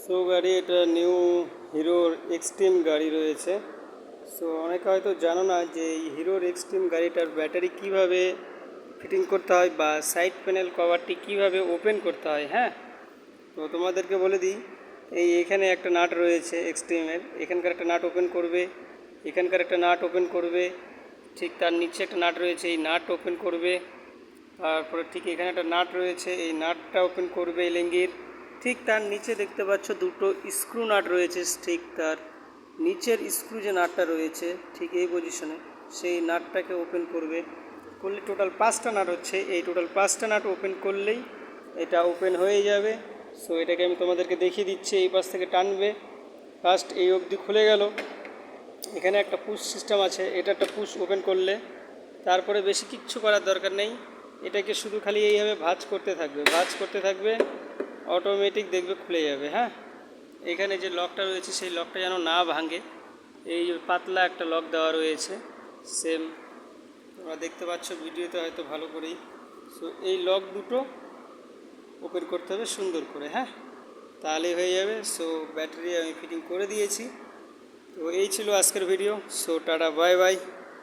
So গাড়ি এটা new হিরোর এক্সট্রিম গাড়ি রয়েছে। সো অনেকে হয়তো জানো না যে এই হিরোর এক্সট্রিম গাড়িটার ব্যাটারি কিভাবে ফিটিং করতে হয় বা সাইড প্যানেল কভারটি কিভাবে ওপেন করতে হয়। হ্যাঁ, তো তোমাদেরকে বলে দিই, এখানে একটা নাট রয়েছে এক্সট্রিমের, এখানকার একটা নাট ওপেন করবে, এখানকার একটা নাট ওপেন করবে, ঠিক তার নিচে একটা নাট রয়েছে, এই নাট ওপেন করবে। তারপরে ঠিক এখানে একটা নাট রয়েছে, এই নাটটা ওপেন করবে এই লেঙ্গির। ঠিক তার নিচে দেখতে পাচ্ছ দুটো স্ক্রু নাট রয়েছে, ঠিক তার নিচের স্ক্রু যে নাটটা রয়েছে ঠিক এই পজিশনে, সেই নাটটাকে ওপেন করবে। করলে টোটাল 5টা নাট হচ্ছে, এই টোটাল 5টা নাট ওপেন করলেই এটা ওপেন হয়ে যাবে। সো এটাকে আমি তোমাদেরকে দেখিয়ে দিচ্ছি। এই পাশ থেকে টানবে, ফার্স্ট এই অবধি খুলে গেল। এখানে একটা পুশ সিস্টেম আছে, এটা একটা পুশ ওপেন করলে তারপরে বেশি কিচ্ছু করার দরকার নেই। এটাকে শুধু খালি এইভাবে ভাঁজ করতে থাকবে, অটোমেটিক দেখবে খুলে যাবে। হ্যাঁ, এখানে যে লকটা রয়েছে সেই লকটা যেন না ভাঙে, এই পাতলা একটা লক দেওয়া রয়েছে, সেম তোমরা দেখতে পাচ্ছ ভিডিওতে হয়তো ভালো করেই। সো এই লক দুটো ওপেন করতে হবে সুন্দর করে। হ্যাঁ, তাহলেই হয়ে যাবে। সো ব্যাটারি আমি ফিটিং করে দিয়েছি। তো এই ছিল আজকের video. So tata, bye bye.